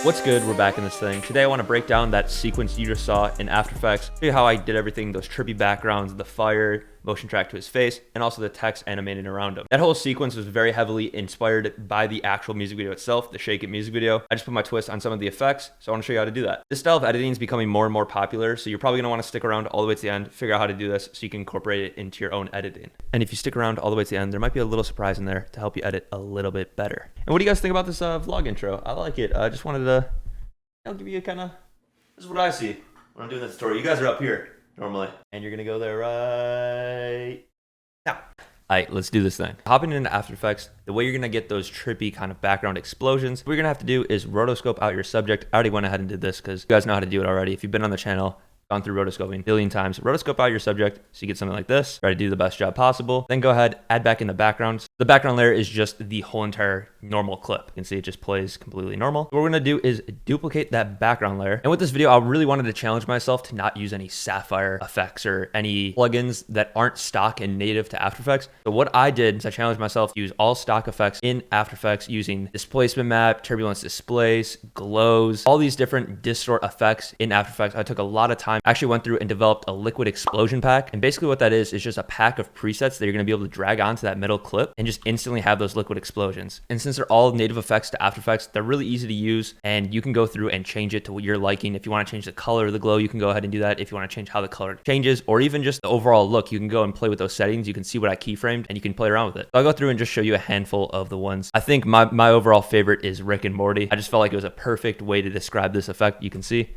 What's good? We're back in this thing. Today I want to break down that sequence you just saw in After Effects, show you how I did everything, those trippy backgrounds, the fire, motion track to his face, and also the text animated around him. That whole sequence was very heavily inspired by the actual music video itself, the Shake It music video. I just put my twist on some of the effects, so I want to show you how to do that. This style of editing is becoming more and more popular, so you're probably going to want to stick around all the way to the end, figure out how to do this so you can incorporate it into your own editing. And if you stick around all the way to the end, there might be a little surprise in there to help you edit a little bit better. And what do you guys think about this vlog intro? I like it. I just wanted to give you a kind of, this is what I see when I'm doing the tutorial. You guys are up here normally, and you're gonna go there right now. All right, let's do this thing. Hopping into After Effects, the way you're gonna get those trippy kind of background explosions, what you're gonna have to do is rotoscope out your subject. I already went ahead and did this because you guys know how to do it already. If you've been on the channel, gone through rotoscoping a billion times, rotoscope out your subject so you get something like this. Try to do the best job possible. Then go ahead, add back in the backgrounds. The background layer is just the whole entire normal clip. You can see it just plays completely normal. What we're gonna do is duplicate that background layer. And with this video, I really wanted to challenge myself to not use any sapphire effects or any plugins that aren't stock and native to After Effects. So what I did is I challenged myself to use all stock effects in After Effects using displacement map, turbulence displays, glows, all these different distort effects in After Effects. I took a lot of time. I actually went through and developed a liquid explosion pack. And basically what that is just a pack of presets that you're gonna be able to drag onto that middle clip and just instantly have those liquid explosions. And since they're all native effects to After Effects, they're really easy to use, and you can go through and change it to what you're liking. If you want to change the color of the glow, you can go ahead and do that. If you want to change how the color changes, or even just the overall look, you can go and play with those settings. You can see what I keyframed and you can play around with it. So I'll go through and just show you a handful of the ones. I think my overall favorite is Rick and Morty. I just felt like it was a perfect way to describe this effect. You can see.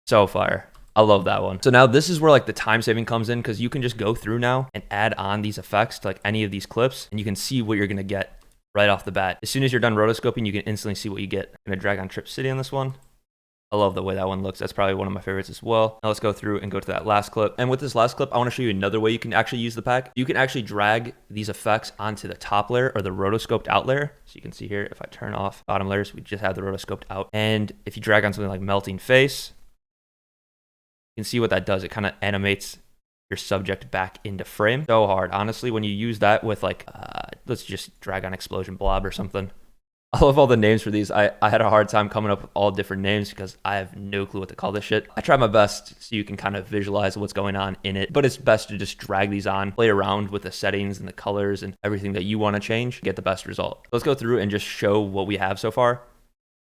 So fire. I love that one. So now this is where like the time saving comes in, because you can just go through now and add on these effects to like any of these clips, and you can see what you're gonna get right off the bat. As soon as you're done rotoscoping, you can instantly see what you get. I'm gonna drag on Trip City on this one. I love the way that one looks. That's probably one of my favorites as well. Now let's go through and go to that last clip. And with this last clip, I want to show you another way you can actually use the pack. You can actually drag these effects onto the top layer or the rotoscoped out layer. So you can see here, if I turn off bottom layers, we just have the rotoscoped out. And if you drag on something like melting face, you can see what that does. It kind of animates your subject back into frame. So hard. Honestly, when you use that with like, let's just drag on explosion blob or something. I love all the names for these. I had a hard time coming up with all different names because I have no clue what to call this shit. I try my best so you can kind of visualize what's going on in it, but it's best to just drag these on, play around with the settings and the colors and everything that you want to change, get the best result. Let's go through and just show what we have so far.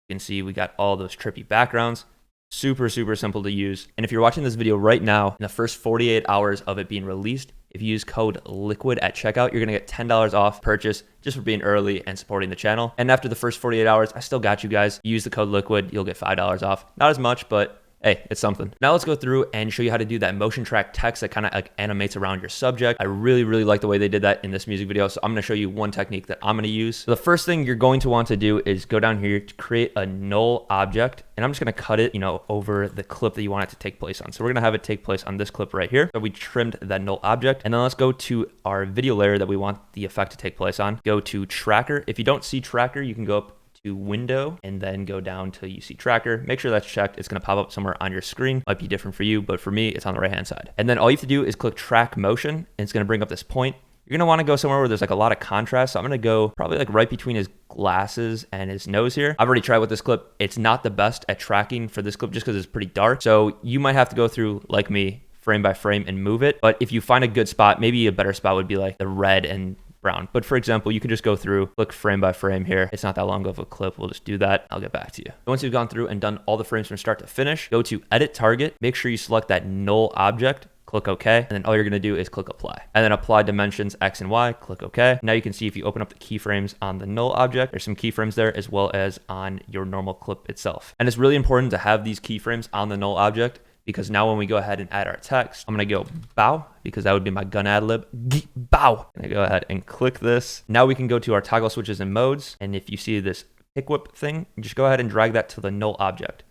You can see we got all those trippy backgrounds. Super simple to use. And if you're watching this video right now, in the first 48 hours of it being released, if you use code LIQUID at checkout, you're gonna get $10 off purchase just for being early and supporting the channel. And after the first 48 hours, I still got you guys. Use the code LIQUID, you'll get $5 off. Not as much, but hey, it's something. Now let's go through and show you how to do that motion track text that kind of like animates around your subject. I really like the way they did that in this music video. So I'm going to show you one technique that I'm going to use. So the first thing you're going to want to do is go down here to create a null object. And I'm just going to cut it, over the clip that you want it to take place on. So we're going to have it take place on this clip right here. So we trimmed that null object. And then let's go to our video layer that we want the effect to take place on. Go to tracker. If you don't see tracker, you can go up to window and then go down till you see tracker. Make sure that's checked. It's going to pop up somewhere on your screen. Might be different for you, but for me, it's on the right hand side. And then all you have to do is click track motion, and it's going to bring up this point. You're going to want to go somewhere where there's like a lot of contrast. So I'm going to go probably like right between his glasses and his nose here. I've already tried with this clip. It's not the best at tracking for this clip just because it's pretty dark. So you might have to go through, like me, frame by frame and move it. But if you find a good spot, maybe a better spot would be like the red and brown. But for example, you can just go through, click frame by frame here. It's not that long of a clip. We'll just do that. I'll get back to you. Once you've gone through and done all the frames from start to finish, go to edit target. Make sure you select that null object. Click OK, and then all you're going to do is click apply. And then apply dimensions X and Y, click OK. Now you can see if you open up the keyframes on the null object, there's some keyframes there as well as on your normal clip itself. And it's really important to have these keyframes on the null object, because now when we go ahead and add our text, I'm going to go bow, because that would be my gun ad lib. Bow. And I go ahead and click this. Now we can go to our toggle switches and modes. And if you see this pick whip thing, just go ahead and drag that to the null object.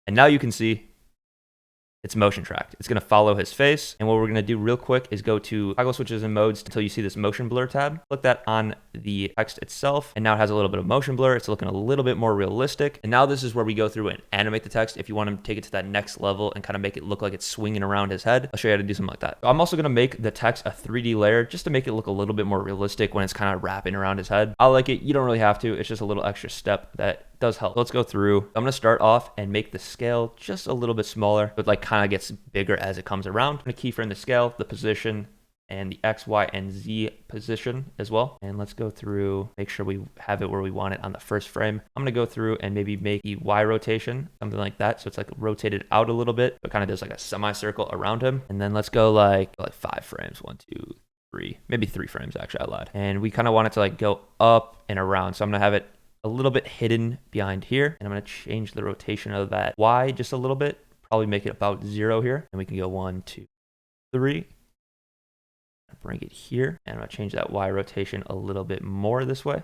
And now you can see it's motion tracked. It's going to follow his face. And what we're going to do real quick is go to toggle switches and modes until you see this motion blur tab. Click that on the text itself. And now it has a little bit of motion blur. It's looking a little bit more realistic. And now this is where we go through and animate the text if you want to take it to that next level and kind of make it look like it's swinging around his head. I'll show you how to do something like that. So I'm also going to make the text a 3D layer just to make it look a little bit more realistic when it's kind of wrapping around his head. I like it. You don't really have to. It's just a little extra step that does help. Let's go through. I'm going to start off and make the scale just a little bit smaller, but like kind of gets bigger as it comes around. I'm going to keyframe the scale, the position, and the X, Y, and Z position as well. And let's go through, make sure we have it where we want it on the first frame. I'm going to go through and maybe make the Y rotation, something like that. So it's like rotated out a little bit, but kind of does like a semicircle around him. And then let's go like 5 frames. 1, 2, 3, maybe 3 frames actually, I lied. And we kind of want it to like go up and around. So I'm going to have it a little bit hidden behind here. And I'm going to change the rotation of that Y just a little bit, probably make it about 0 here. And we can go 1, 2, 3. Bring it here. And I'm going to change that Y rotation a little bit more this way,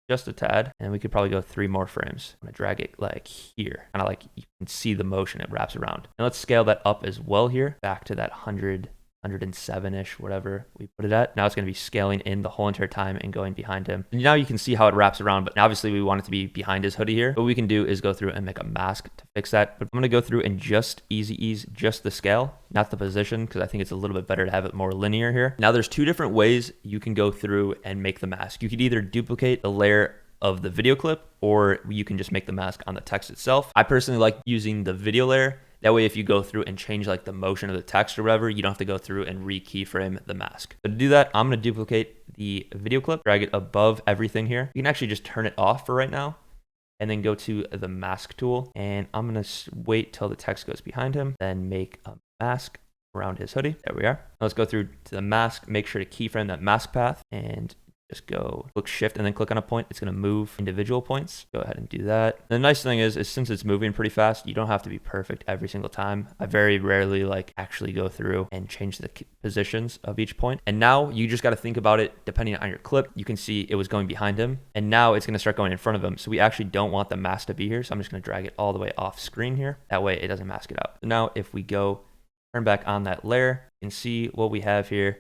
just a tad. And we could probably go 3 more frames. I'm going to drag it like here, kind of like you can see the motion it wraps around. And let's scale that up as well here, back to that 107-ish, whatever we put it at. Now it's going to be scaling in the whole entire time and going behind him. And now you can see how it wraps around, but obviously we want it to be behind his hoodie here. What we can do is go through and make a mask to fix that. But I'm going to go through and just easy ease just the scale, not the position, because I think it's a little bit better to have it more linear here. Now there's 2 different ways you can go through and make the mask. You could either duplicate the layer of the video clip, or you can just make the mask on the text itself. I personally like using the video layer. That way, if you go through and change like the motion of the text or whatever, you don't have to go through and re-keyframe the mask. So to do that, I'm going to duplicate the video clip, drag it above everything here. You can actually just turn it off for right now and then go to the mask tool. And I'm going to wait till the text goes behind him, then make a mask around his hoodie. There we are. Now let's go through to the mask, make sure to keyframe that mask path and just go click shift and then click on a point. It's going to move individual points. Go ahead and do that. And the nice thing is since it's moving pretty fast, you don't have to be perfect every single time. I very rarely like actually go through and change the positions of each point. And now you just got to think about it depending on your clip. You can see it was going behind him and now it's going to start going in front of him. So we actually don't want the mask to be here. So I'm just going to drag it all the way off screen here. That way it doesn't mask it out. So now if we go turn back on that layer, you can see what we have here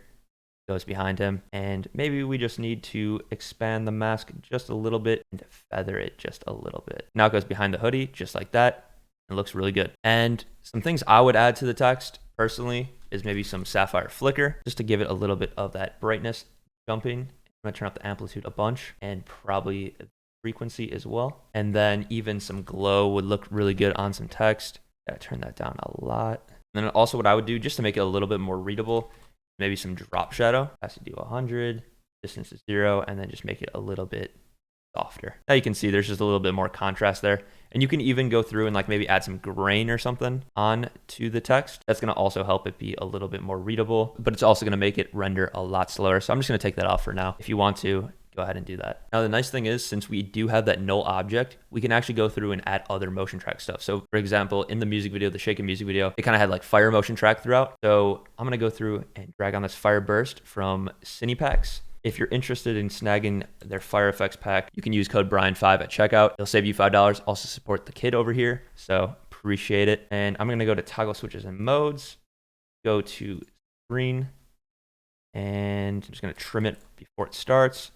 goes behind him, and maybe we just need to expand the mask just a little bit and feather it just a little bit. Now it goes behind the hoodie just like that. It looks really good. And some things I would add to the text personally is maybe some sapphire flicker just to give it a little bit of that brightness jumping. I'm going to turn up the amplitude a bunch and probably frequency as well. And then even some glow would look really good on some text. Gotta turn that down a lot. And then also what I would do just to make it a little bit more readable, maybe some drop shadow. Has to do 100, distance is 0, and then just make it a little bit softer. Now you can see there's just a little bit more contrast there. And you can even go through and like maybe add some grain or something on to the text. That's going to also help it be a little bit more readable, but it's also going to make it render a lot slower. So I'm just going to take that off for now. If you want to, go ahead and do that. Now, the nice thing is, since we do have that null object, we can actually go through and add other motion track stuff. So for example, in the music video, the shaken music video, it kind of had like fire motion track throughout. So I'm going to go through and drag on this fire burst from Cinepacks. If you're interested in snagging their fire effects pack, you can use code Bryan5 at checkout. It'll save you $5. Also support the kid over here. So appreciate it. And I'm going to go to toggle switches and modes, go to screen, and I'm just going to trim it before it starts.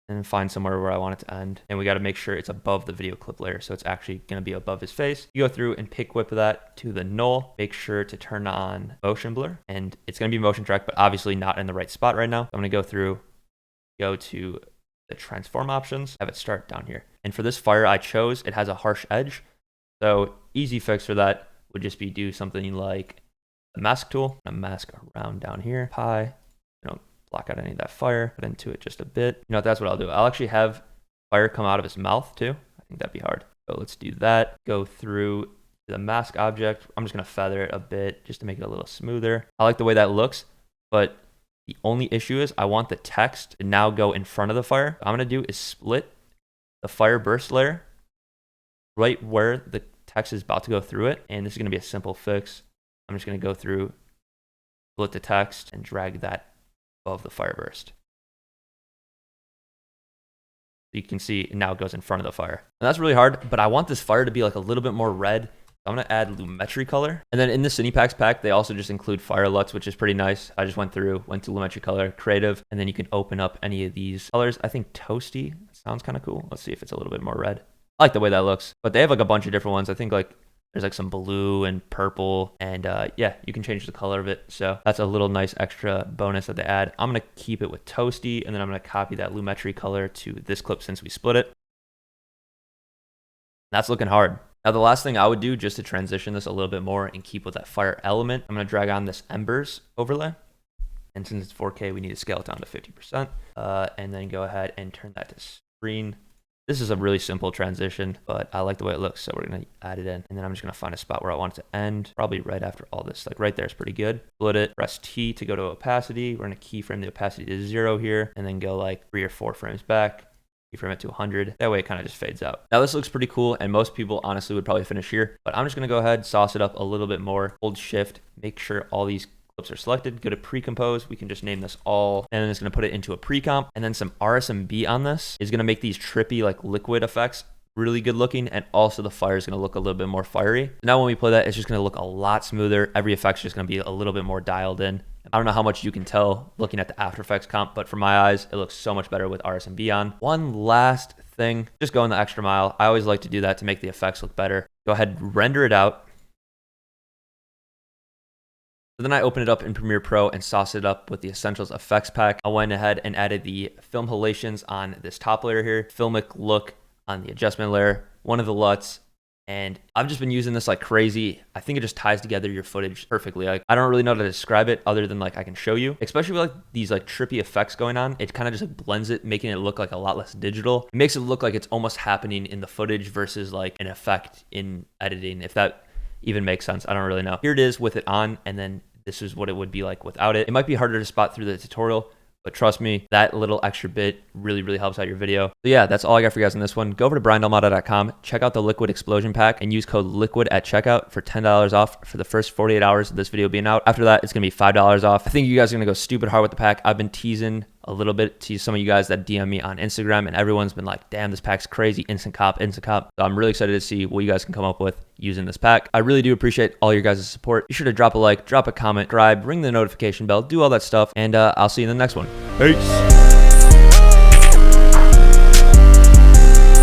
And find somewhere where I want it to end. And we got to make sure it's above the video clip layer. So it's actually going to be above his face. You go through and pick whip that to the null. Make sure to turn on motion blur. And it's going to be motion track, but obviously not in the right spot right now. I'm going to go through, go to the transform options, have it start down here. And for this fire I chose, it has a harsh edge. So easy fix for that would just be do something like the mask tool. A mask around down here, pi. Block out any of that fire, put into it just a bit. You know, that's what I'll do. I'll actually have fire come out of his mouth too. I think that'd be hard. So let's do that. Go through the mask object. I'm just going to feather it a bit just to make it a little smoother. I like the way that looks, but the only issue is I want the text to now go in front of the fire. What I'm going to do is split the fire burst layer right where the text is about to go through it. And this is going to be a simple fix. I'm just going to go through, split the text and drag that above the fire burst. You can see it now goes in front of the fire. And that's really hard, but I want this fire to be like a little bit more red I'm going to add Lumetri color. And then in the Cinepacks pack, they also just include Fire LUTs, which is pretty nice. I just went to Lumetri color, creative, and then you can open up any of these colors. I think Toasty sounds kind of cool. Let's see if it's a little bit more red. I like the way that looks, but they have like a bunch of different ones. I think like there's like some blue and purple, and yeah, you can change the color of it. So that's a little nice extra bonus that they add. I'm going to keep it with Toasty, and then I'm going to copy that Lumetri color to this clip since we split it. That's looking hard. Now, the last thing I would do just to transition this a little bit more and keep with that fire element, I'm going to drag on this embers overlay. And since it's 4K, we need to scale it down to 50%. And then go ahead and turn that to screen. This is a really simple transition, but I like the way it looks, so we're going to add it in. And then I'm just going to find a spot where I want it to end, probably right after all this. Like right there is pretty good. Split it, press T to go to opacity. We're going to keyframe the opacity to 0 here, and then go like 3 or 4 frames back. Keyframe it to 100. That way it kind of just fades out. Now this looks pretty cool, and most people honestly would probably finish here, but I'm just going to go ahead, sauce it up a little bit more, hold shift, make sure all these clips are selected, go to pre-compose. We can just name this all, and then it's going to put it into a pre-comp, and then some RSMB on this is going to make these trippy like liquid effects really good looking, and also the fire is going to look a little bit more fiery. Now when we play that, it's just going to look a lot smoother. Every effect's just going to be a little bit more dialed in. I don't know how much you can tell looking at the After Effects comp, but for my eyes, it looks so much better with RSMB on. One last thing, just going the extra mile. I always like to do that to make the effects look better. Go ahead and render it out. So then I opened it up in Premiere Pro and sauced it up with the Essentials Effects pack. I went ahead and added the film halations on this top layer here, filmic look on the adjustment layer, one of the LUTs, and I've just been using this like crazy. I think it just ties together your footage perfectly. Like I don't really know how to describe it other than like I can show you, especially with like these like trippy effects going on. It kind of just like blends it, making it look like a lot less digital. It makes it look like it's almost happening in the footage versus like an effect in editing, if that even makes sense. I don't really know. Here it is with it on, and then this is what it would be like without it. It might be harder to spot through the tutorial, but trust me, that little extra bit really, really helps out your video. So yeah, that's all I got for you guys on this one. Go over to BryanDelimata.com, check out the Liquid Explosion Pack, and use code LIQUID at checkout for $10 off for the first 48 hours of this video being out. After that, it's going to be $5 off. I think you guys are going to go stupid hard with the pack. I've been teasing a little bit to some of you guys that DM me on Instagram, and everyone's been like, damn, this pack's crazy, instant cop, instant cop. So I'm really excited to see what you guys can come up with using this pack. I really do appreciate all your guys' support. Be sure to drop a like, drop a comment, subscribe, ring the notification bell, do all that stuff, and I'll see you in the next one. Peace.